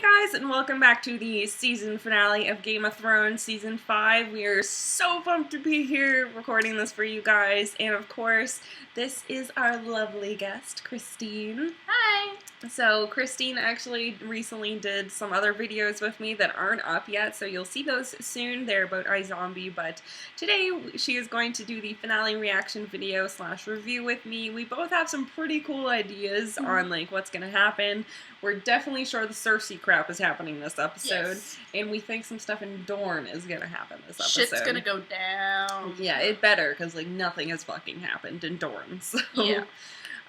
guys, and welcome back to the season finale of Game of Thrones Season 5. We are so pumped to be here recording this for you guys, and of course, this is our lovely guest, Christine. Hi! So, Christine actually recently did some other videos with me that aren't up yet, so you'll see those soon. They're about iZombie, but today she is going to do the finale reaction video / review with me. We both have some pretty cool ideas on, like, what's gonna happen. We're definitely sure the Cersei crap is happening this episode, and we think some stuff in Dorne is gonna happen this episode. Shit's gonna go down. Yeah, it better, because, like, nothing has fucking happened in Dorne, so... Yeah.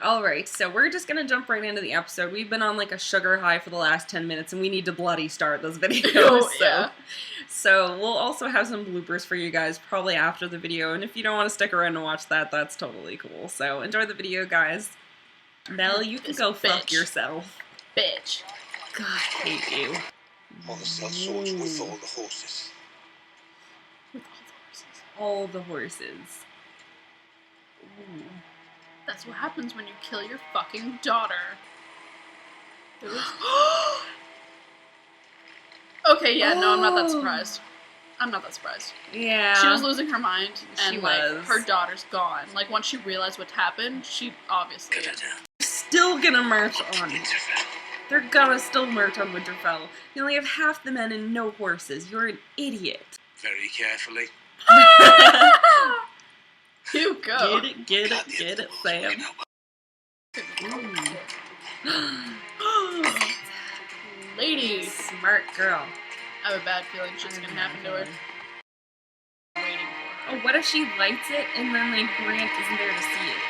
Alright, so we're just gonna jump right into the episode. We've been on, like, a sugar high for the last 10 minutes, and we need to bloody start this video, So we'll also have some bloopers for you guys, probably after the video, and if you don't want to stick around and watch that, that's totally cool. So enjoy the video, guys. Mel, you can go fuck yourself. Bitch. God, I hate you. All the swords with all the horses. With all the horses. All the horses. Ooh. That's what happens when you kill your fucking daughter. Okay, yeah, no, I'm not that surprised. I'm not that surprised. Yeah. She was losing her mind, and, like, was. her daughter's gone. Like, once she realized what happened, she obviously... Still gonna march on. They're gonna still march on Winterfell. You only have half the men and no horses. You're an idiot. Very carefully. You go. Get it, Sam. Lady. Smart girl. I have a bad feeling shit's gonna happen to her. Waiting for her. Oh, what if she lights it and then, like, Brant isn't there to see it?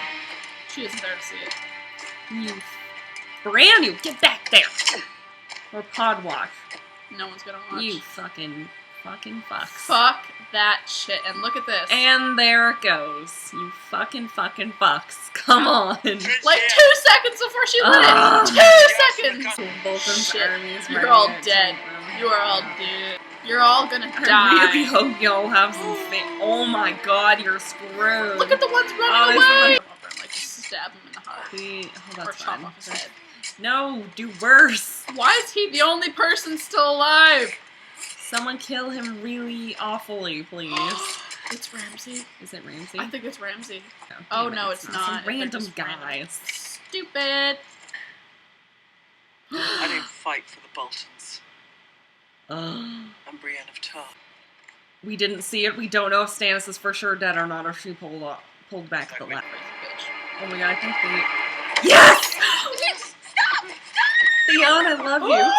She isn't there to see it. You... Bran, you get back there! Or Podwatch. No one's gonna watch. You fucking fucks. Fuck that shit, and look at this. And there it goes. You fucking fucks. Come on. Like 2 seconds before she lit it! 2 seconds! Bolton's Shit. armies You're all marching dead. at You are all dead. You're all gonna I die. really hope y'all have some Oh my god, you're screwed. Look at the ones running away! Like, just stab him in the heart. Oh, Or chop off his head. No, do worse. Why is he the only person still alive? Someone kill him really awfully, please. It's Ramsay. Is it Ramsay? I think it's Ramsay. Oh, Oh, no, it's not. Some They're random just guys. Stupid. I don't fight for the Boltons. Ugh. I'm Brienne of Tarth. We didn't see it. We don't know if Stannis is for sure dead or not, or if she pulled back the last. Oh my god, I think they... Yes! Stop! Theon, I love you.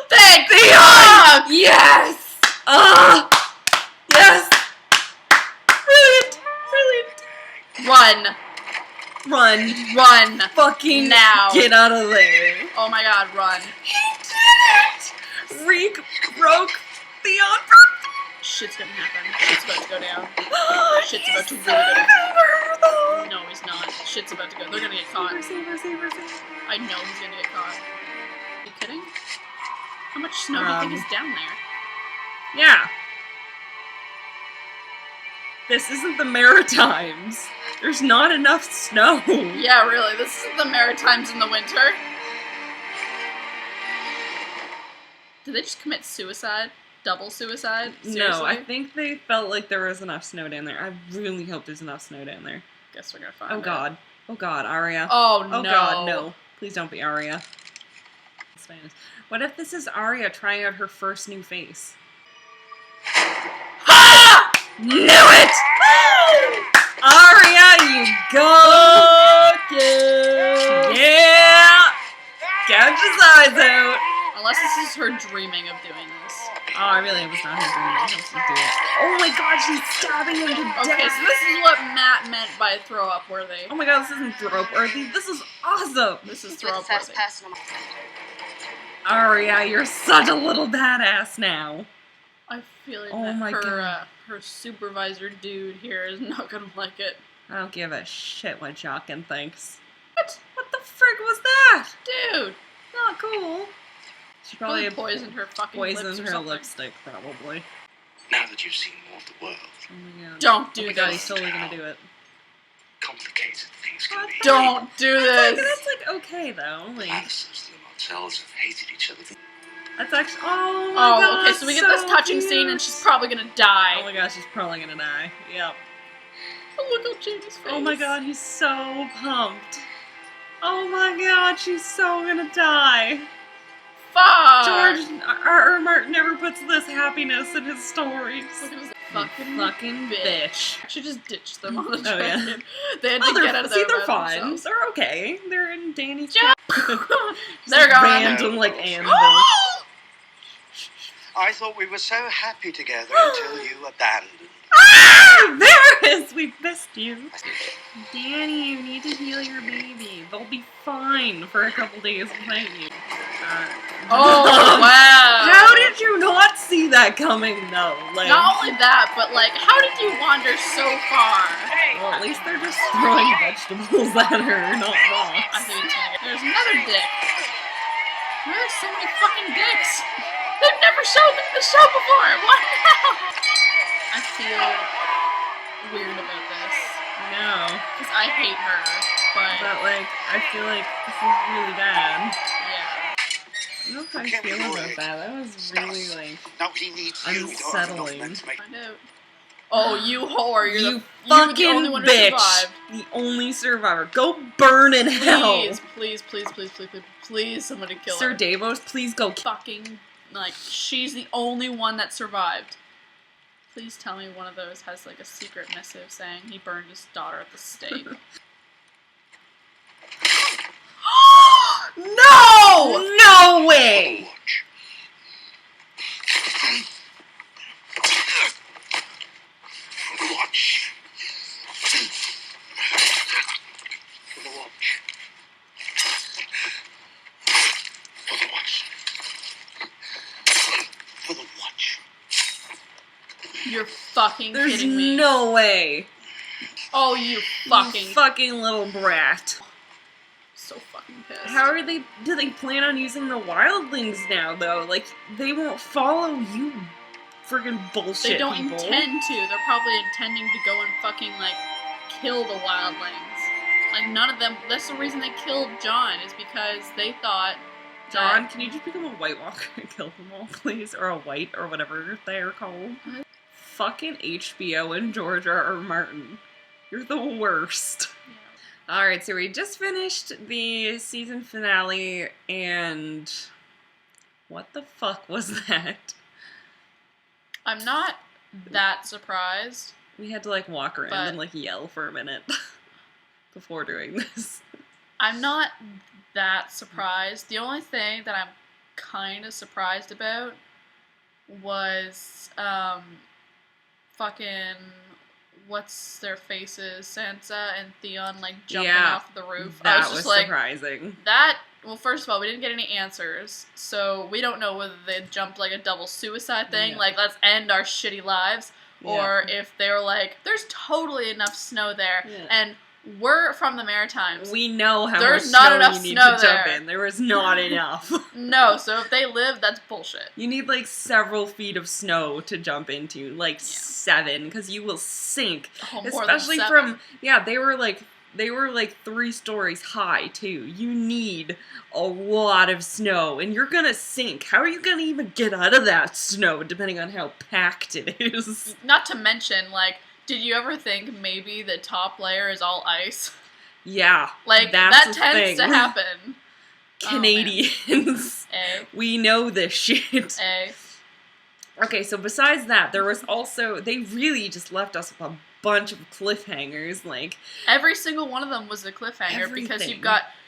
Thank Theon! Yes! Yes! Brilliant! Run! Fucking now. Get out of there! Oh my god, run. He did it! Reek broke Theon. Shit's gonna happen. Shit's about to go down. Shit's about to really go down. No, he's not. Shit's about to go. They're gonna get caught. Saber. I know he's gonna get caught. Are you kidding? How much snow do you think is down there? Yeah. This isn't the Maritimes. There's not enough snow. Yeah, really. This is the Maritimes in the winter. Did they just commit suicide? Double suicide? Seriously? No, I think they felt like there was enough snow down there. I really hope there's enough snow down there. Guess we're gonna find Oh god. Oh god, Arya. Oh no. Oh god, no. Please don't be Arya. Spanish. What if this is Arya trying out her first new face? Ah! Knew it! Arya, you go! Yeah! Gouge his eyes out! Unless this is her dreaming of doing this. Oh, I really hope it's not her dreaming. I hope she's doing it. Oh my god, she's stabbing him to death! Okay, so this is what Matt meant by throw up worthy. Oh my god, this isn't throw up worthy. This is awesome! This is throw up worthy. Arya, you're such a little badass now. I feel like Oh that my her, God. Her supervisor dude here is not gonna like it. I don't give a shit what Jaqen thinks. What? What the frig was that? Dude! Not cool. She Probably probably poisoned her fucking lips poisoned or her something. lipstick, probably. Now that you've seen more of the world, Oh my god. Don't do Oh my this. god, he's totally gonna do it. complicated things can be. Don't do That's this! like okay though. Like, Lannisters and the Martells have hated each other. That's actually. Oh my god. Oh, okay, so we get this touching cute. scene and she's probably gonna die. Oh my gosh, she's probably gonna die. Yep. Look at Jamie's face. Oh my god, he's so pumped. Oh my god, she's so gonna die. Fuck! George R. Martin never puts this happiness in his stories. Look at this fucking bitch. She just ditched them on the Oh, yeah. train. They had to get out of there. See, they're by fine. themselves. They're okay. They're in Danny's Yeah. They're gone. random, like, anvil. I thought we were so happy together until you abandoned. Ah! There it is! We missed you. Danny, you need to heal your baby. They'll be fine for a couple days without you. Oh, wow. How did you not see that coming, though? Like, Not only that, but like, how did you wander so far? well, at least they're just throwing vegetables at her, not rocks. I think it's gonna get. There's another dick. There's so many fucking dicks. They've never shown them the show before. What now? I feel weird about this No. because I hate her, But, like, I feel like this is really bad. yeah. I don't know how I feel about that. That was really, like, Now he needs you. unsettling. Don't make Find out. Oh, you whore! You you're the fucking only one who bitch! survived. The only survivor. Go burn in hell! Please, somebody kill Sir her. Davos, please go Fucking, like, she's the only one that survived. Please tell me one of those has, like, a secret missive saying he burned his daughter at the stake. No! No way! watch. Watch. For the watch. For the watch. For the watch. You're fucking There's kidding me. no way. Oh, you fucking... You fucking little brat. so fucking pissed. How are they? Do they plan on using the wildlings now, though? Like, they won't follow you, friggin' bullshit They don't people. intend to. They're probably intending to go and fucking, like, kill the wildlings. Like, none of them... That's the reason they killed John, is because they thought... John, that- can you just become a White Walker and kill them all, please? Or a White, or whatever they're called. Fucking HBO and George R. Martin. You're the worst. Yeah. Alright, so we just finished the season finale, and... what the fuck was that? I'm not that surprised. We had to, like, walk around But- and, like, yell for a minute before doing this. I'm not that surprised. The only thing that I'm kind of surprised about was, fucking, what's their faces, Sansa and Theon, like, jumping Yeah, off the roof. I That was was just like, surprising. well, first of all, we didn't get any answers, so we don't know whether they jumped, like, a double suicide thing, Yeah. like, let's end our shitty lives, or if they were like, there's totally enough snow there, Yeah. and we're from the Maritimes. We know how There's much not snow enough you need snow to jump there. in. There was not enough. No, so if they live, that's bullshit. You need like several feet of snow to jump into, like 7, because you will sink. Oh, more than Especially 7. from they were like 3 stories high too. You need a lot of snow, and you're gonna sink. How are you gonna even get out of that snow, depending on how packed it is? Not to mention, like, did you ever think maybe the top layer is all ice? Yeah, Like, that's that the tends thing. to happen. Canadians, we know this shit. Okay, so besides that, there was also, they really just left us with a bunch of cliffhangers, like... Every single one of them was a cliffhanger, because Everything.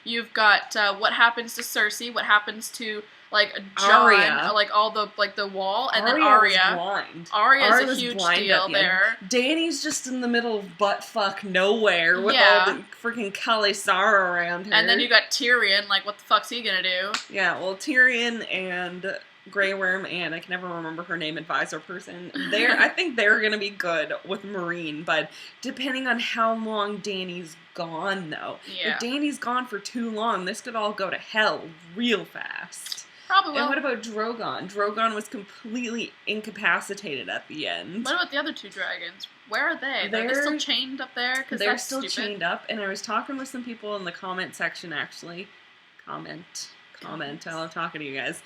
you've got what happens to Cersei, what happens to, like, John, Arya. like, all the, like, the wall, and then Arya was Arya. blind. Arya's Arya a was huge blind deal at the end. there. Danny's just in the middle of butt-fuck nowhere with Yeah. all the freaking Khalisara around her. And then you got Tyrion, like, what the fuck's he gonna do? Yeah, well, Tyrion and Grey Worm and I can never remember her name, advisor person. I think they're gonna be good with Marine, but depending on how long Danny's gone, though. Yeah. If Danny's gone for too long, this could all go to hell real fast. Probably And will. what about Drogon? Drogon was completely incapacitated at the end. What about the other 2 dragons? Where are they? Are they They're- still chained up there? Because They're that's still stupid. chained up, and I was talking with some people in the comment section, actually. comment. I love talking to you guys.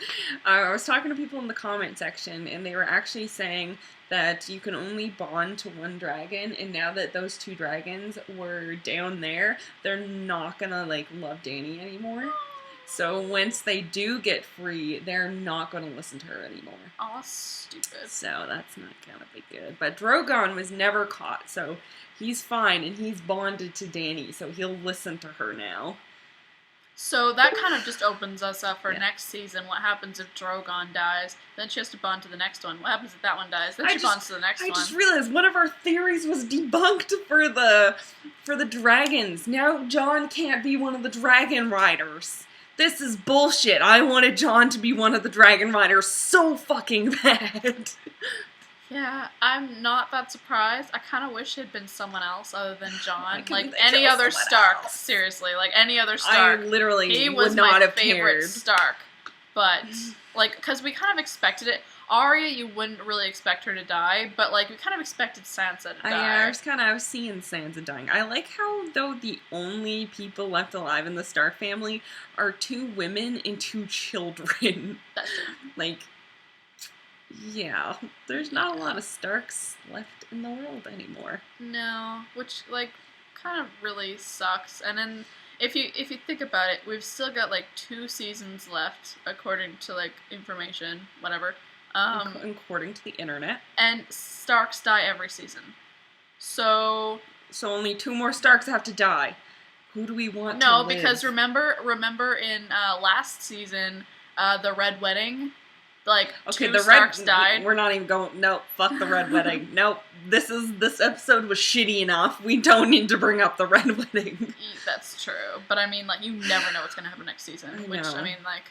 I was talking to people in the comment section, and they were actually saying that you can only bond to one dragon, and now that those two dragons were down there, they're not gonna, like, love Dany anymore. So once they do get free, they're not gonna listen to her anymore. Oh, stupid. So that's not gonna be good. But Drogon was never caught, so he's fine, and he's bonded to Dany, so he'll listen to her now. So that kind of just opens us up for Yeah. next season. What happens if Drogon dies? Then she has to bond to the next one. What happens if that one dies? Then she bonds to the next I one. just realized one of our theories was debunked for the dragons. Now Jon can't be one of the dragon riders. This is bullshit. I wanted Jon to be one of the dragon riders so fucking bad. Yeah, I'm not that surprised. I kind of wish it had been someone else other than Jon. Why Like couldn't they any kill other someone Stark, else? seriously. Like any other I Stark. literally He would was not my have favorite cared. Stark. But, like, because we kind of expected it. Arya, you wouldn't really expect her to die, but, like, we kind of expected Sansa to die. I was seeing Sansa dying. I like how, though, the only people left alive in the Stark family are 2 women and 2 children. That's true. Like, yeah, there's not a lot of Starks left in the world anymore. No, which, like, kind of really sucks. And then, if you think about it, we've still got, like, 2 seasons left, according to, like, information, whatever. According to the internet. And Starks die every season. So So only 2 more Starks have to die. Who do we want to no, live? because remember in last season, the Red Wedding, like Okay, 2 the Starks red. died. We're not even going. Nope, fuck the Red Wedding. Nope. This episode was shitty enough. We don't need to bring up the Red Wedding. That's true, but I mean, like, you never know what's gonna happen next season. I Which know. I mean, like,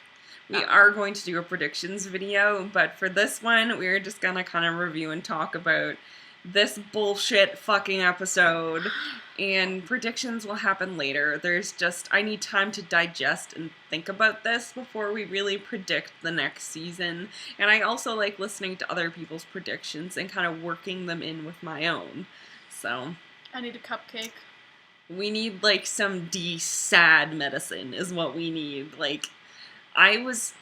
We are going to do a predictions video, but for this one, we're just gonna kind of review and talk about this bullshit fucking episode, and predictions will happen later. I need time to digest and think about this before we really predict the next season, and I also like listening to other people's predictions and kind of working them in with my own. So, I need a cupcake. we need, like, some sad medicine is what we need. Like, as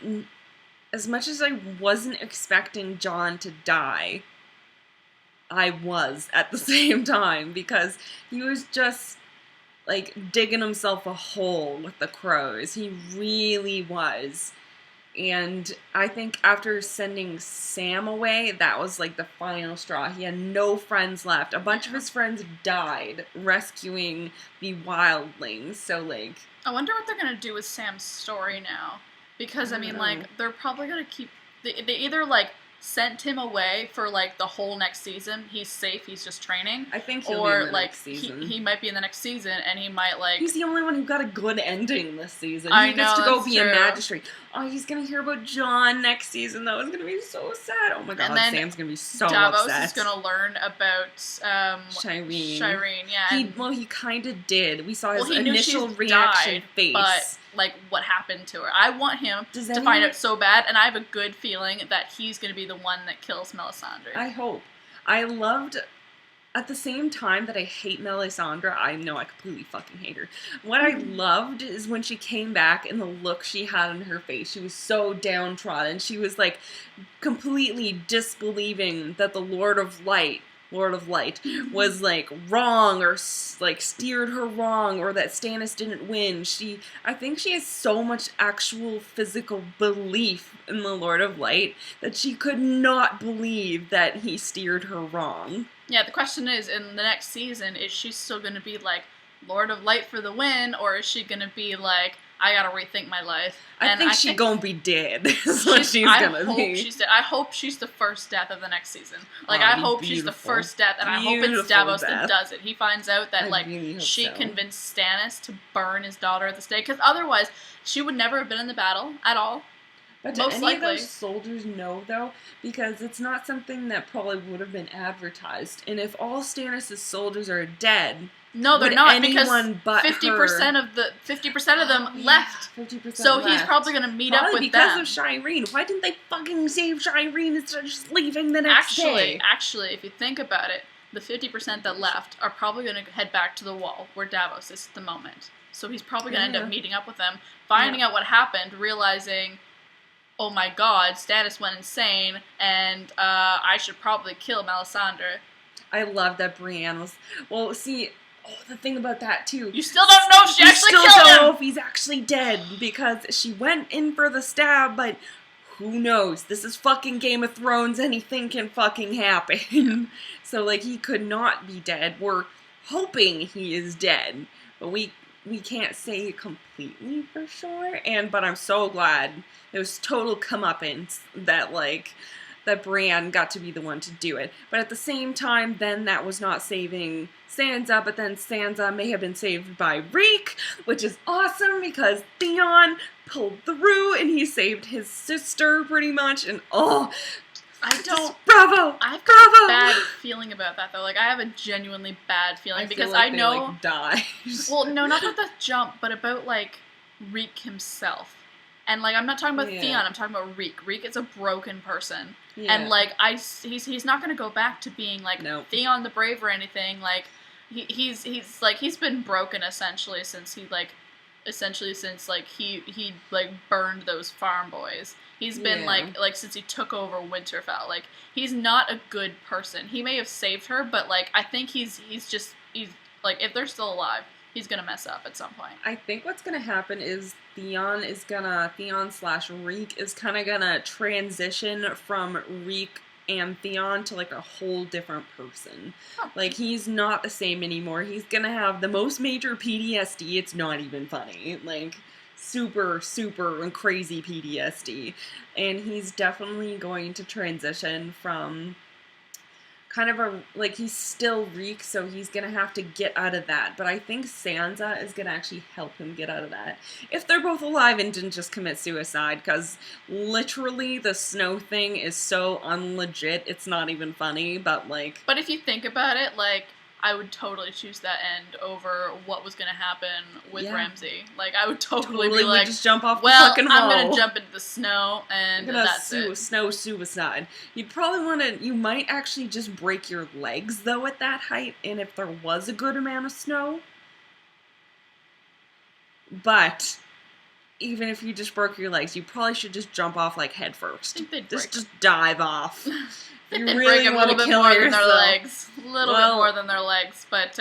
much as I wasn't expecting Jon to die, I was at the same time, because he was just, like, digging himself a hole with the crows. He really was. And I think after sending Sam away, that was, like, the final straw. He had no friends left. A bunch of his friends died rescuing the wildlings. So, like, I wonder what they're gonna do with Sam's story now, because I mean, know. like, they're probably gonna keep. They either like sent him away for like the whole next season. He's safe. He's just training. I think he'll be Or in the like next season. he might be in the next season, and he might like. He's the only one who got a good ending this season. I He gets know, to go that's be a true. magistrate. Oh, he's gonna hear about Jon next season, though. It's gonna be so sad. Oh my god, And then Sam's gonna be so Davos upset. is gonna learn about Shireen. Shireen, yeah. He kind of did. We saw his Well, he knew initial she's reaction died, face. but like what happened to her. I want him Does to anyone- find out so bad, and I have a good feeling that he's gonna be the one that kills Melisandre. I hope. I loved. At the same time that I hate Melisandre, I know I completely fucking hate her. What I loved is when she came back and the look she had on her face. She was so downtrodden. She was like completely disbelieving that the Lord of Light was like wrong, or like steered her wrong, or that Stannis didn't win. I think she has so much actual physical belief in the Lord of Light that she could not believe that he steered her wrong. Yeah, the question is, in the next season, is she still going to be like Lord of Light for the win, or is she going to be like, I gotta rethink my life? I think she's gonna be dead. Is what she's I gonna hope be. she's dead. I hope she's the first death of the next season. Like, Oh, I it'd be hope she's the beautiful. first death, and I hope it's Beautiful Davos that death. does it. He finds out that, I like, really hope she so. convinced Stannis to burn his daughter at the stake, because otherwise, she would never have been in the battle at all. But do Most any likely. of those soldiers know, though? Because it's not something that probably would have been advertised. And if all Stannis' soldiers are dead, No, they're would not, because anyone but 50% of the 50% of them left. 50% So he's left. probably gonna meet up Probably with because them. of Shireen. Why didn't they fucking save Shireen instead of just leaving the next day? Actually, if you think about it, the 50% that left are probably going to head back to the wall where Davos is at the moment. so he's probably gonna end Yeah. up meeting up with them, finding out what happened, realizing, oh my god, Stannis went insane, and I should probably kill Melisandre. I love that Brienne was. Well, see, the thing about that too. You still don't know if she You actually still killed don't know him! if he's actually dead because she went in for the stab, but who knows? This is fucking Game of Thrones. Anything can fucking happen. So like he could not be dead. We're hoping he is dead, but we can't say completely for sure. But I'm so glad it was total comeuppance that Brienne got to be the one to do it. But at the same time, then that was not saving Sansa, but then Sansa may have been saved by Reek, which is awesome because Theon pulled through and he saved his sister pretty much, and bravo! I've got bravo! a bad feeling about that though. Like, I have a genuinely bad feeling because feel like I know. they, die. Well, no, not about the jump, but about like Reek himself. And like, I'm not talking about Yeah. Theon. I'm talking about Reek. Reek is a broken person, Yeah. and like he's not gonna go back to being like No. Theon the Brave or anything. Like he's been broken essentially since he burned those farm boys. He's been Yeah. like since he took over Winterfell. Like, he's not a good person. He may have saved her, but like I think he's like, if they're still alive, he's gonna mess up at some point. I think what's gonna happen is Theon / Reek is kind of gonna transition from Reek and Theon to like a whole different person. Oh. Like, he's not the same anymore. He's gonna have the most major PTSD. It's not even funny. Like, super, super and crazy PTSD. And he's definitely going to transition from kind of he's still Reek, so he's gonna have to get out of that. But I think Sansa is gonna actually help him get out of that. If they're both alive and didn't just commit suicide, because literally the snow thing is so unlegit, it's not even funny, but like... But if you think about it, like, I would totally choose that end over what was gonna happen with Yeah. Ramsay. Like, I would totally would be like, just jump off the well, fucking I'm wall. gonna jump into the snow, and I'm gonna that's it. snow suicide. You'd probably you might actually just break your legs, though, at that height, and if there was a good amount of snow. But even if you just broke your legs, you probably should just jump off, like, head first. I think they'd Just, break. just dive off. I think You they'd really break a wanna little bit kill more than yourself. their legs. A little bit Well- more than their legs. But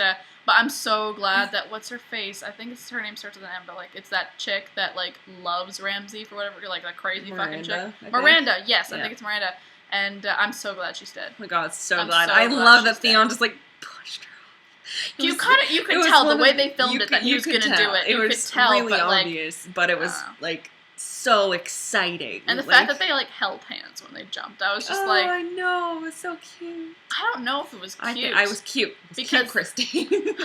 I'm so glad that, what's her face? I think her name starts with an M, but like, it's that chick that like loves Ramsay for whatever, like that crazy fucking chick. Miranda, I think. Miranda, yes, I Yeah. think it's Miranda. And I'm so glad she's dead. Oh my god, so I'm glad. so I glad love that she's Theon dead. just, like, pushed her off. It You was- could it was tell one the way of- they filmed you it that could- he you was could gonna tell. do it. It You was could tell, really but like, obvious, but it was, like, so exciting. and the like, fact that they like held hands when they jumped, I was just like, I know, it was so cute. I don't know if it was cute. I was cute. It was Because- cute, Christine.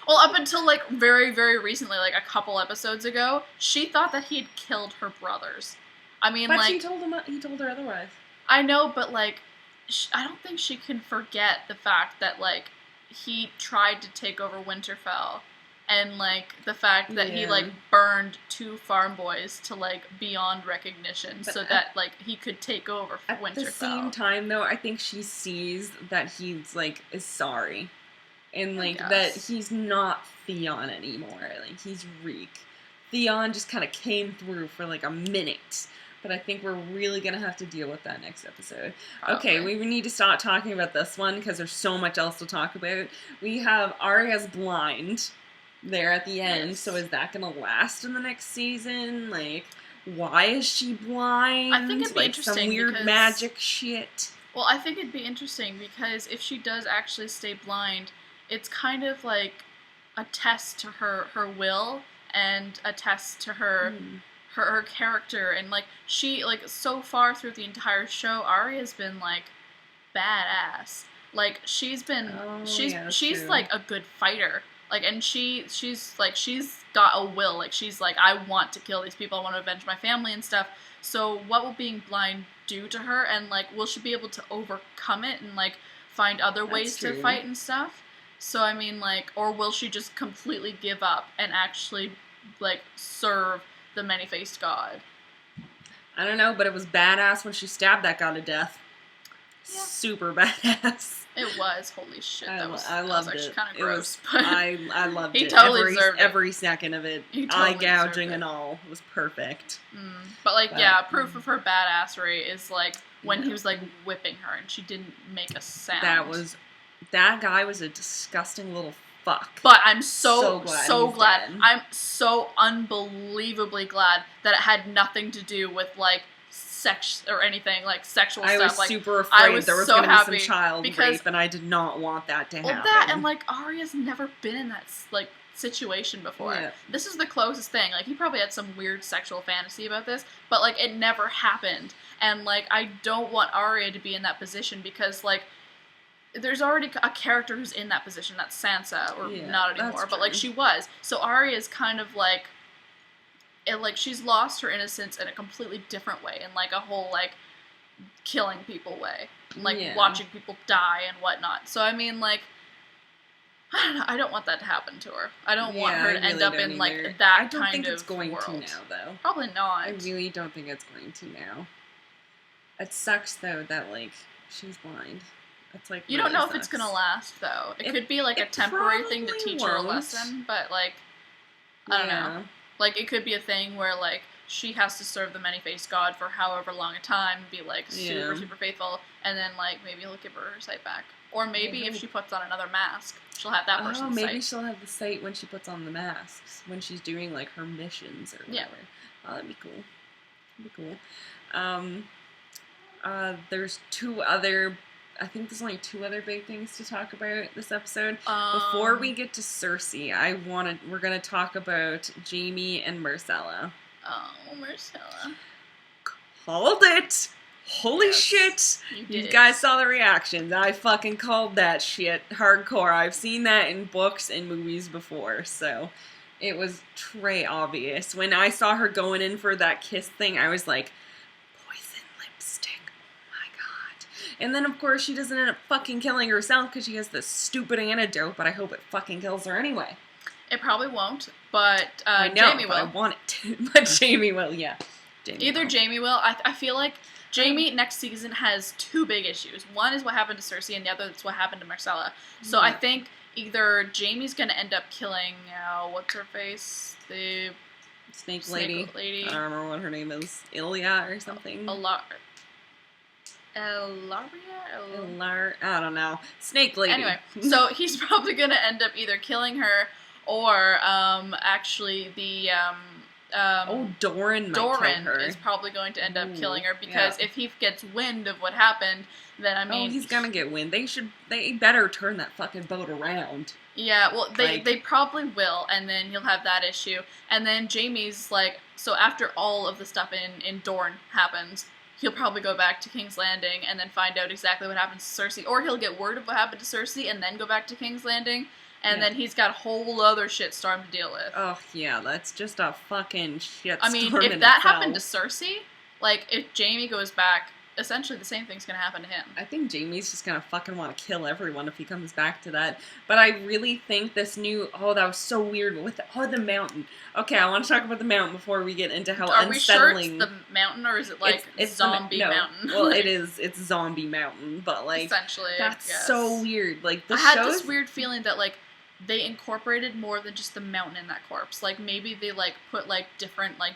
Well, up until like very, very recently, like a couple episodes ago, she thought that he'd killed her brothers. I mean, but like, he told her otherwise. I know, but like, I don't think she can forget the fact that like he tried to take over Winterfell, and like the fact that he Yeah. like burned 2 farm boys to like beyond recognition, But so that like he could take over At Winterfell. the same time, though, I think she sees that he's, like, is sorry. And, like, that guess. he's not Theon anymore. Like, he's Reek. Theon just kind of came through for, like, a minute. But I think we're really going to have to deal with that next episode. Okay, Probably. we need to start talking about this one because there's so much else to talk about. We have Arya's blind there at the end. Yes. So is that going to last in the next season? Like, why is she blind? I think it'd be like some interesting weird because- magic shit. Well, I think it'd be interesting because if she does actually stay blind, it's kind of like a test to her will and a test to her her character, and like she like so far through the entire show, Arya's been like badass. Like she's been Oh, she's yeah, that's she's true. like a good fighter. Like, and she's got a will. Like, she's like, I want to kill these people. I want to avenge my family and stuff. So what will being blind do to her? And like, will she be able to overcome it and like find other That's ways to true. fight and stuff? So I mean, like, or will she just completely give up and actually like serve the many-faced god? I don't know, but it was badass when she stabbed that guy to death. Yeah. super badass. It was. Holy shit. I That was loved actually it. kind of It gross. was, But I loved he it. totally deserved it. Every second of it. He totally Eye gouging deserved it. and all. It was perfect. But like, But- yeah, proof of her badassery is like when Yeah. he was like whipping her and she didn't make a sound. That guy was a disgusting little fuck. But I'm so glad he's glad. dead. I'm so unbelievably glad that it had nothing to do with like sex or anything like sexual I stuff. was Like, super I afraid was there was so going to be happy some child because- rape, and I did not want that to well, happen. that and like Arya's never been in that like situation before. Yeah. This is the closest thing. Like he probably had some weird sexual fantasy about this, but like it never happened. And like I don't want Arya to be in that position because like there's already a character who's in that position. That's Sansa, or Yeah, not that's anymore, but like true. she was. So Arya is kind of like, she's lost her innocence in a completely different way, in like a whole like killing people way, like Yeah. watching people die and whatnot. So I mean, like, I don't know. I don't want that to happen to her. I don't want her I to end really up don't in like either. that I don't kind think of it's going world. to now, though. Probably not. I really don't think it's going to now. It sucks though that like she's blind. It's like You don't really know if it's sucks. gonna last though. It It- could be like a it temporary thing to probably teach her a won't. lesson, but like I don't know. Like it could be a thing where like she has to serve the many-faced god for however long a time, be like super Yeah. super faithful, and then like maybe he'll give her sight back. Or maybe Yeah. if she puts on another mask, she'll have that Oh, person's maybe sight. she'll have the sight when she puts on the masks, when she's doing like her missions or Yeah. whatever. Oh, that'd be cool. That'd be cool. There's I think there's only two other big things to talk about this episode. Before we get to Cersei, we're gonna talk about Jaime and Myrcella. Oh, Marcella. Called it! Holy Yes, shit! You You did. guys saw the reactions. I fucking called that shit hardcore. I've seen that in books and movies before, so it was très obvious. When I saw her going in for that kiss thing, I was like, poison lipstick. Oh my god. And then, of course, she doesn't end up fucking killing herself because she has this stupid antidote, but I hope it fucking kills her anyway. It probably won't, but I know, Jamie but I will. want it to. But Jamie will, yeah. Jamie Either will. Jamie will. I feel like Jamie next season has two big issues. One is what happened to Cersei, and the other is what happened to Marcella. So I Yeah. think either Jamie's gonna end up killing what's her face, the Snake snake lady. I don't remember what her name is. Ilya or something. Elaria. I don't know. Snake lady. Anyway, so he's probably gonna end up either killing her or actually the Doran might kill Doran her. is probably going to end up Ooh, killing her because yeah. if he gets wind of what happened, then I mean, he's gonna get wind. They better turn that fucking boat around. yeah, well, Like- they probably will, and then he'll have that issue, and then Jamie's like, so after all of the stuff in Dorne happens, he'll probably go back to King's Landing and then find out exactly what happens to Cersei, or he'll get word of what happened to Cersei and then go back to King's Landing, and Yeah. then he's got a whole other shitstorm to deal with. Oh yeah, that's just a fucking shit. I mean, storm if in that itself. happened to Cersei, like if Jamie goes back, essentially the same thing's gonna happen to him. I think Jamie's just gonna fucking want to kill everyone if he comes back to that. But I really think this new that was so weird with the mountain. Okay, I want to talk about the mountain before we get into how Are we sure unsettling. it's the mountain, or is it like it's the zombie no. mountain? Well, Like, it is. It's zombie mountain, but like essentially. that's I guess. so weird. Like the I had shows. this weird feeling that like they incorporated more than just the mountain in that corpse. Like maybe they like put like different like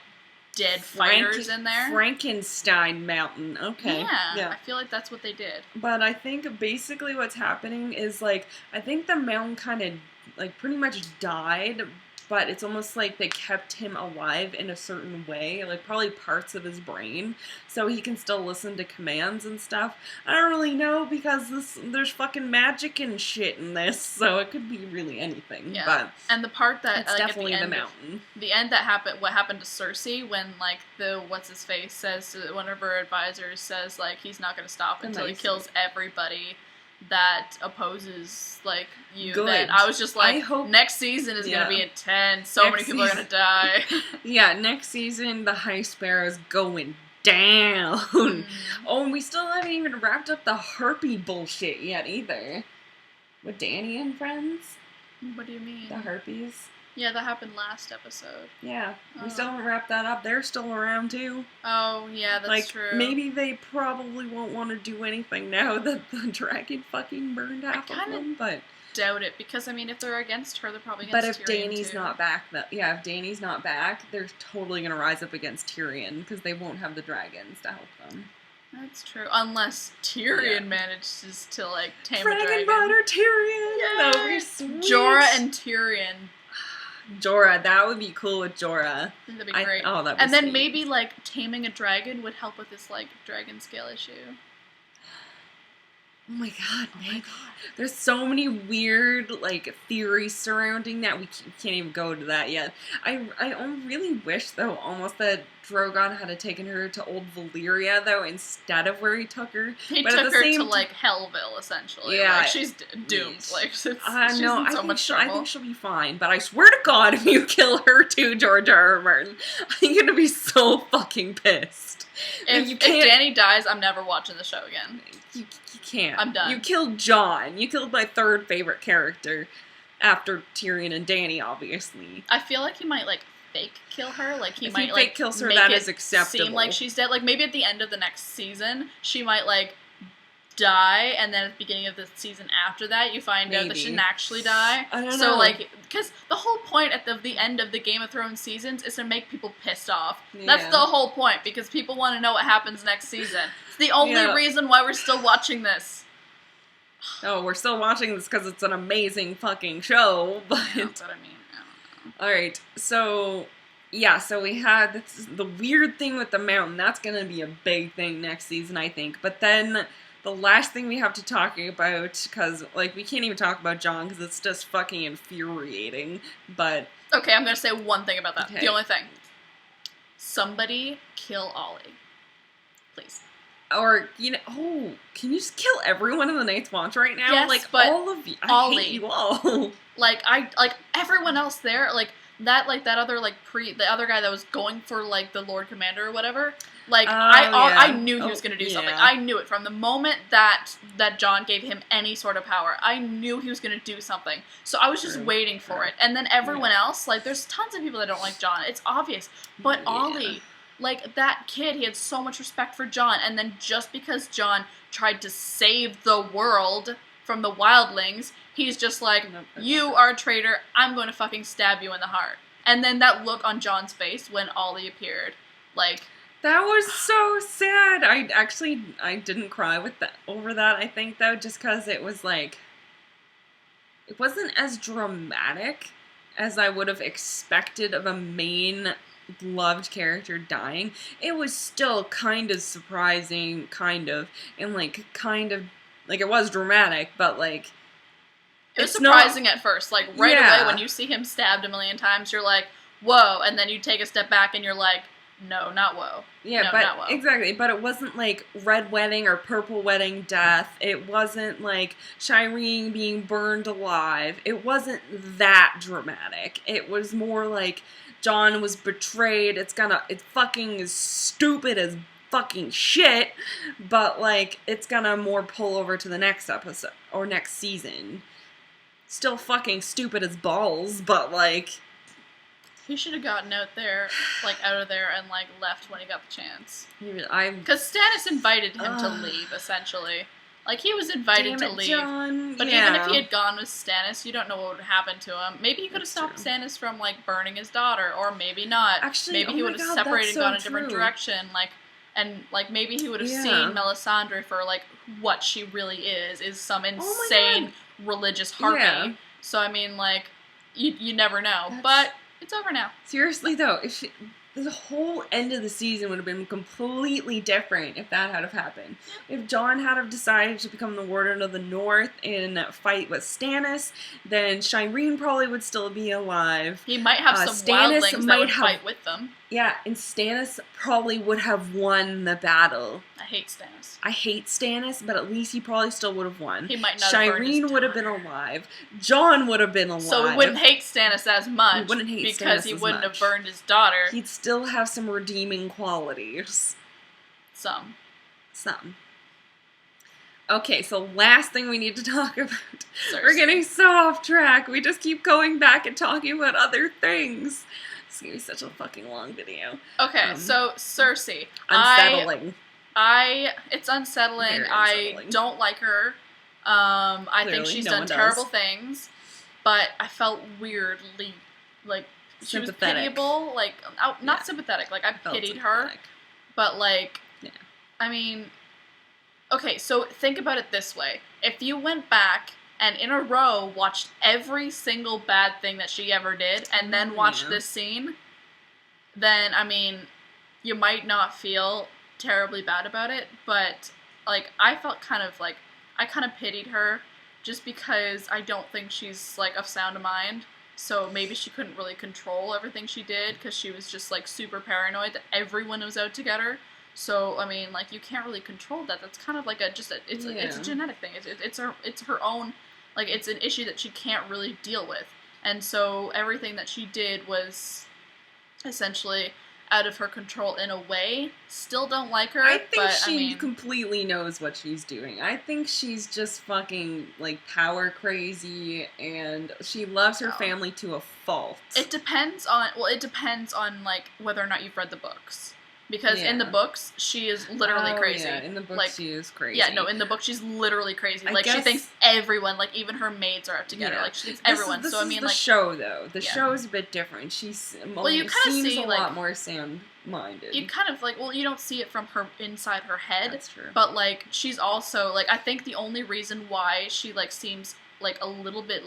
dead fighters in there. Frankenstein mountain. Okay. Yeah, I feel like that's what they did. But I think basically what's happening is like I think the mountain kind of like pretty much died, but it's almost like they kept him alive in a certain way, like probably parts of his brain, so he can still listen to commands and stuff. I don't really know because there's fucking magic and shit in this, so it could be really anything. Yeah. But And the part that it's like definitely at the the end mountain. the end that happened, what happened to Cersei when like the what's his face says to one of her advisors says like he's not going to stop The until he nice- kills everybody that opposes like you. Good. Then I was just I like, hope- next season is going Yeah. to be intense. So many Next people are going to die. Yeah, next season the High Sparrow's going down. Mm. Oh, and we still haven't even wrapped up the harpy bullshit yet either. With Dany and friends, What do you mean? the harpies. Yeah, that happened last episode. Yeah, we Oh. still haven't wrapped that up. They're still around too. Oh, yeah, that's like, true. maybe they probably won't want to do anything now that the dragon fucking burned half of kinda them, but... doubt it, because, I mean, if they're against her, they're probably But against if Tyrion, Dany's too. not back, if Dany's not back, they're totally gonna rise up against Tyrion, because they won't have the dragons to help them. That's true. Unless Tyrion Yeah. manages to, like, tame a Dragon dragon. Rider Tyrion! That would be Yay! sweet! Jorah and Tyrion. Jorah, that would be cool with Jorah. I think that'd be great. Oh, that'd be And then sweet. maybe, like, taming a dragon would help with this, like, dragon scale issue. Oh my god, man. There's so many weird, like, theories surrounding that. We can't even go to that yet. I really wish, though, almost that Drogon had taken her to Old Valyria, though, instead of where he took her. He But at took the her same to, t- like, Hellville, essentially. Yeah. Like, she's doomed. Like, she's No, in so much I trouble. think she'll be fine. But I swear to God, if you kill her too, George R. R. Martin, I'm gonna be so fucking pissed. If, you if can't. Dany dies, I'm never watching the show again. You can't. I'm done. You killed Jon. You killed my third favorite character after Tyrion and Dany, obviously. I feel like he might, like, fake kill her. Like, he If might, he like, fake kills her, make that it is acceptable. seem like she's dead. Like, maybe at the end of the next season, she might, like, die, and then at the beginning of the season after that, you find out that she didn't Maybe. actually die. I don't So, know. like, because the whole point at the end of the Game of Thrones seasons is to make people pissed off. That's Yeah. the whole point, because people want to know what happens next season. It's the only Yeah. reason why we're still watching this. Oh, we're still watching this because it's an amazing fucking show, but... That's what I mean. I don't know. Alright, so... Yeah, so we had the weird thing with the mountain. That's gonna be a big thing next season, I think. But then... The last thing we have to talk about, because, like, we can't even talk about Jon, because it's just fucking infuriating, but... Okay, I'm gonna say one thing about that. Okay. The only thing. Somebody kill Ollie. Please. Or, you know, can you just kill everyone in the Night's Watch right now? Yes, like, but all of you. I Ollie. hate you all. Like, everyone else there, that other, the other guy that was going for, like, the Lord Commander or whatever, like, I knew he was gonna do something. yeah. I knew it from the moment that Jon gave him any sort of power. I knew he was gonna do something. So I was just True, waiting for true. it. And then everyone else, like, there's tons of people that don't like Jon. It's obvious. But Yeah. Ollie, like, that kid, he had so much respect for Jon, and then just because Jon tried to save the world from the wildlings, he's just like, Nope. you are a traitor, I'm going to fucking stab you in the heart. And then that look on Jon's face when Ollie appeared, like... That was so sad. I didn't cry over that, I think, though, just because it was, like... It wasn't as dramatic as I would have expected of a main loved character dying. It was still kind of surprising, and, like, it was dramatic, but, like... It was it's not- surprising at first. Like, right Yeah. away when you see him stabbed a million times, you're like, whoa, and then you take a step back and you're like, no, not whoa. Yeah, No, but not well. exactly. But it wasn't like Red Wedding or Purple Wedding death. It wasn't like Shireen being burned alive. It wasn't that dramatic. It was more like Jon was betrayed. It's fucking as stupid as fucking shit. But like, it's gonna more pull over to the next episode or next season. Still fucking stupid as balls, but like. He should have gotten out of there and, like, left when he got the chance. I'm. Because Stannis invited him to Ugh. leave, essentially. Like, he was invited to leave. Jon. But yeah. even if he had gone with Stannis, you don't know what would happen to him. Maybe he could have That's stopped true. Stannis from, like, burning his daughter, or maybe not. Actually, maybe oh he my would have God, separated that's and gone so a different true. direction, like, maybe he would have Yeah. seen Melisandre for, like, what she really is some my insane religious harpy. Yeah. So, I mean, like, you never know. That's- But it's over now. Seriously though, the whole end of the season would have been completely different if that had have happened. If Jon had have decided to become the Warden of the North and fight with Stannis, then Shireen probably would still be alive. He might have some Stannis wildlings that might would have- fight with them. Yeah, and Stannis probably would have won the battle. I hate Stannis. I hate Stannis, but at least he probably still would have won. He might not have burned his Shireen would have been daughter. alive. Jon would have been alive. So we wouldn't hate Stannis as much. We wouldn't hate because Stannis he as wouldn't much. have burned his daughter. He'd still have some redeeming qualities. Some. Some. Okay, so last thing we need to talk about. Cersei. We're getting so off track. We just keep going back and talking about other things. It's gonna be such a fucking long video. Okay, so Cersei. Unsettling. It's unsettling. Very I unsettling. don't like her. I think Clearly, she's no done one does. terrible things, but I felt weirdly like she was Sympathetic. pitiable. Like, not Yeah. sympathetic. Like I Felt pitied her, sympathetic. but like, Yeah. I mean, okay. So think about it this way: if you went back and in a row watched every single bad thing that she ever did, and then watched Yeah. this scene, then I mean, you might not feel terribly bad about it, but like I felt kind of like I kind of pitied her just because I don't think she's like of sound mind. So maybe she couldn't really control everything she did because she was just like super paranoid that everyone was out to get her. So I mean, like you can't really control that. That's kind of like it's a Yeah. genetic thing. It's her own, like it's an issue that she can't really deal with. And so everything that she did was essentially out of her control in a way. Still don't like her. I think but, she I mean, completely knows what she's doing. I think she's just fucking, like, power crazy, and she loves her Oh. family to a fault. it depends on like whether or not you've read the books. Because in the Yeah. books, she is literally Oh, crazy. Yeah, in the book Like, she is crazy. Yeah, no, in the book she's literally crazy. I Like she guess- thinks everyone, like even her maids are out to get her. Yeah. Like she thinks This everyone. Is, so I is mean, the like show though. The Yeah. show is a bit different. She's you kinda seems see, a like- lot more sound-minded. you kind of like you don't see it from her inside her head. That's true. But like she's also like I think the only reason why she like seems like a little bit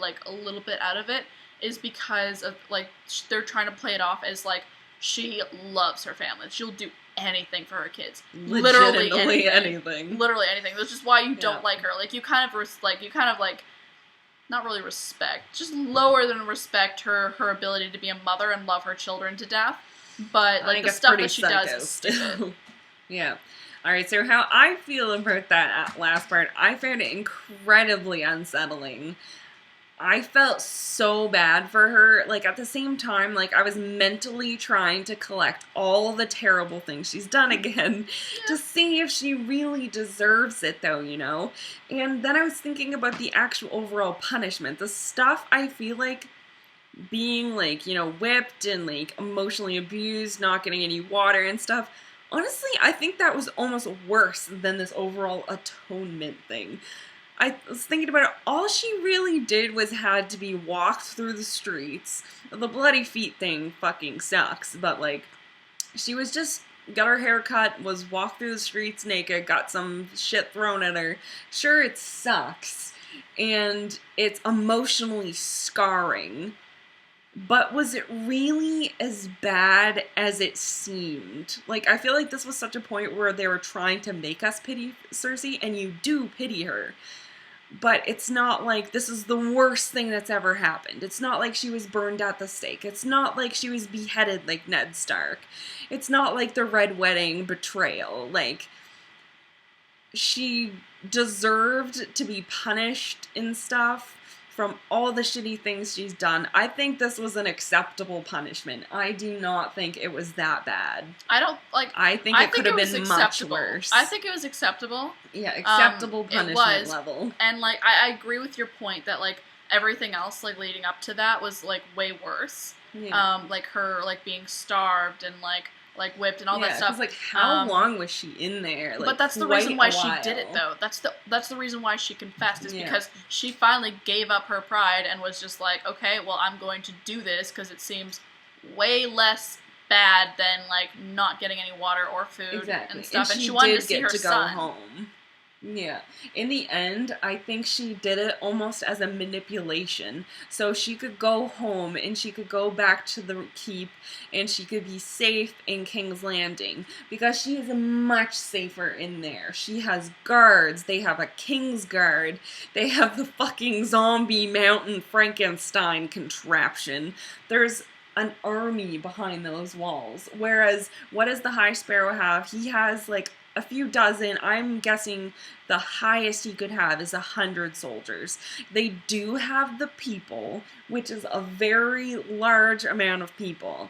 out of it is because of like they're trying to play it off as like she loves her family. She'll do anything for her kids. Literally Legitimately anything. Literally anything. Which is why you don't Yeah. like her. Like you kind of not really respect, just lower than respect her ability to be a mother and love her children to death. But I like think the it's stuff pretty that she does psycho is stupid. still. Yeah. Alright, so how I feel about that last part, I found it incredibly unsettling. I felt so bad for her. Like, at the same time, like, I was mentally trying to collect all the terrible things she's done again to see if she really deserves it, though, you know? And then I was thinking about the actual overall punishment. The stuff I feel like being, like, you know, whipped and, like, emotionally abused, not getting any water and stuff. Honestly, I think that was almost worse than this overall atonement thing. I was thinking about it, all she really did was had to be walked through the streets. The bloody feet thing fucking sucks, but, like, she was just, got her hair cut, was walked through the streets naked, got some shit thrown at her. Sure, it sucks, and it's emotionally scarring. But was it really as bad as it seemed? Like, I feel like this was such a point where they were trying to make us pity Cersei, and you do pity her. But it's not like this is the worst thing that's ever happened. It's not like she was burned at the stake. It's not like she was beheaded like Ned Stark. It's not like the Red Wedding betrayal. Like, she deserved to be punished and stuff from all the shitty things she's done. I think this was an acceptable punishment. I do not think it was that bad. I don't like. I think it could have was been much acceptable. worse. I think it was acceptable. Yeah, acceptable it punishment was. level. And like I agree with your point that like everything else like leading up to that was like way worse. Yeah. Like her like being starved and like whipped and all that stuff. Like, how long was she in there? Like, but that's the quite reason why a she while. did it though. That's the reason why she confessed is Yeah. because she finally gave up her pride and was just like, okay, well I'm going to do this because it seems way less bad than like not getting any water or food Exactly. and stuff. And she she wanted did to see get her to son. go home. Yeah. In the end, I think she did it almost as a manipulation. So she could go home and she could go back to the keep and she could be safe in King's Landing because she is much safer in there. She has guards. They have a King's Guard. They have the fucking zombie mountain Frankenstein contraption. There's an army behind those walls. Whereas, what does the High Sparrow have? He has like a few dozen. I'm guessing the highest he could have is 100 soldiers. They do have the people, which is a very large amount of people.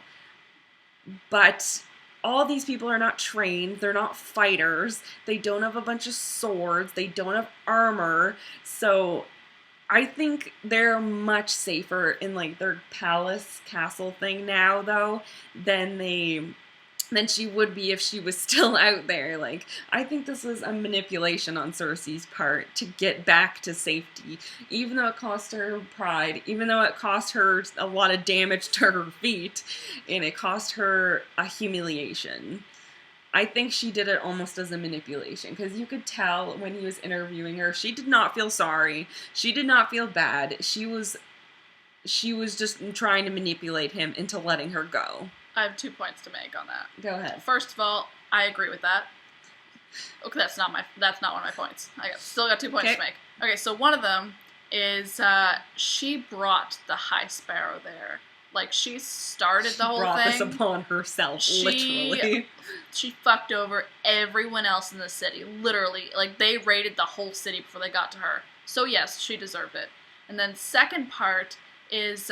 But all these people are not trained, they're not fighters, they don't have a bunch of swords, they don't have armor, so I think they're much safer in like their palace castle thing now though than she would be if she was still out there. Like, I think this was a manipulation on Cersei's part to get back to safety, even though it cost her pride, even though it cost her a lot of damage to her feet, and it cost her a humiliation. I think she did it almost as a manipulation, because you could tell when he was interviewing her, she did not feel sorry, she did not feel bad, she was just trying to manipulate him into letting her go. I have 2 points to make on that. Go ahead. First of all, I agree with that. Okay, that's not one of my points. Still got 2 points to make. Okay, so one of them is she brought the High Sparrow there. Like, she started the whole thing. She brought this upon herself, literally. She fucked over everyone else in the city, literally. Like, they raided the whole city before they got to her. So yes, she deserved it. And then second part is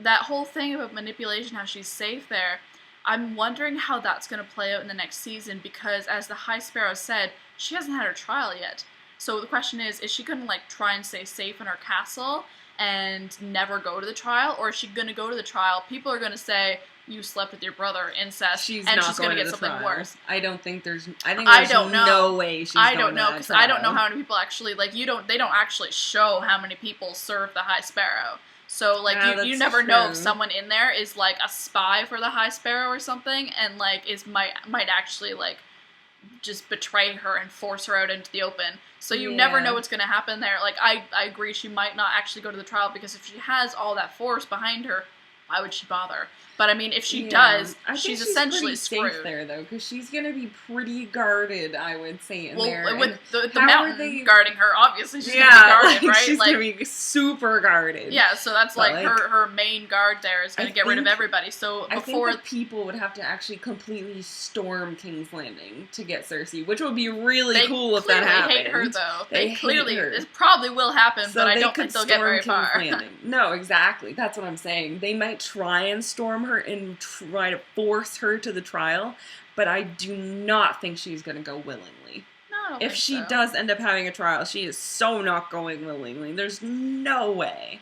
that whole thing about manipulation, how she's safe there. I'm wondering how that's going to play out in the next season, because as the High Sparrow said, she hasn't had her trial yet. So the question is she going to like try and stay safe in her castle and never go to the trial, or is she going to go to the trial? People are going to say, you slept with your brother, incest, and she's going to get something worse. I think there's no way she's I don't know, because I don't know how many people actually, like, they don't actually show how many people serve the High Sparrow. So, like, you never know if someone in there is, like, a spy for the High Sparrow or something, and, like, might actually, like, just betray her and force her out into the open. So you never know what's going to happen there. Like, I agree, she might not actually go to the trial, because if she has all that force behind her, why would she bother? But I mean, if she does, she's essentially screwed. Safe there, though, because she's going to be pretty guarded, I would say, in there. Well, with the mountain guarding her, obviously she's going to be guarded, right? She's going to be super guarded. Yeah, so that's like her main guard there is going to get rid of everybody. So before I think the people would have to actually completely storm King's Landing to get Cersei, which would be really cool if that happened. They hate her, though. They clearly, it probably will happen, but I don't think they'll get very far. No, exactly. That's what I'm saying. They might try and storm her and try to force her to the trial, but I do not think she's going to go willingly. No, I don't if think she so. does end up having a trial, she is so not going willingly. There's no way.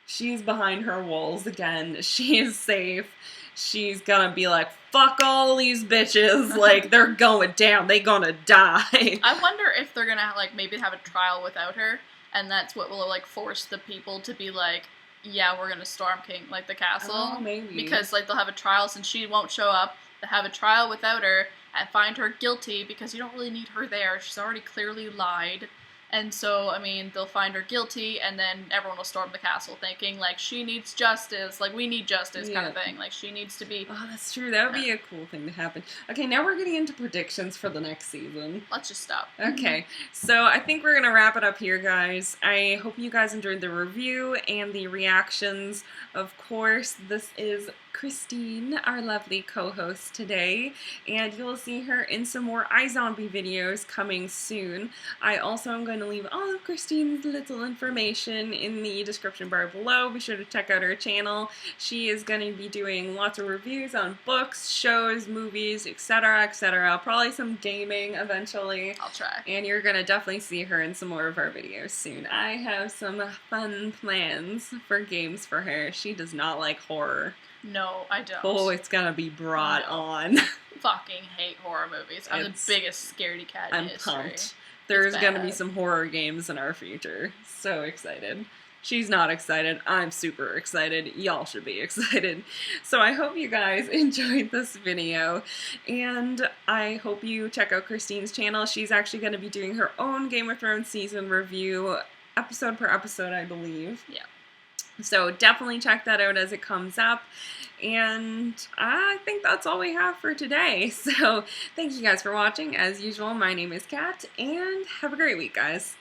She's behind her walls again. She is safe. She's gonna be like, fuck all these bitches. Like, they're going down. They gonna die. I wonder if they're gonna, like, maybe have a trial without her, and that's what will, like, force the people to be like, yeah, we're gonna storm King, like, the castle. Oh, maybe. Because, like, they'll have a trial since she won't show up. They'll have a trial without her and find her guilty because you don't really need her there. She's already clearly lied. And so, I mean, they'll find her guilty, and then everyone will storm the castle thinking, like, she needs justice, like, we need justice kind of thing. Like, she needs to be... Oh, that's true. That would be a cool thing to happen. Okay, now we're getting into predictions for the next season. Let's just stop. Okay, so I think we're going to wrap it up here, guys. I hope you guys enjoyed the review and the reactions. Of course, this is Christine, our lovely co-host today, and you'll see her in some more iZombie videos coming soon. I also am going to leave all of Christine's little information in the description bar below. Be sure to check out her channel. She is going to be doing lots of reviews on books, shows, movies, etc., etc. Probably some gaming eventually. I'll try. And you're going to definitely see her in some more of our videos soon. I have some fun plans for games for her. She does not like horror. No, I don't. Oh, it's gonna be brought on. Fucking hate horror movies. I'm the biggest scaredy cat in history. I'm pumped. There's gonna be some horror games in our future. So excited. She's not excited. I'm super excited. Y'all should be excited. So I hope you guys enjoyed this video, and I hope you check out Christine's channel. She's actually going to be doing her own Game of Thrones season review, episode per episode, I believe. Yeah. So definitely check that out as it comes up. And I think that's all we have for today. So thank you guys for watching. As usual, my name is Kat, and have a great week, guys.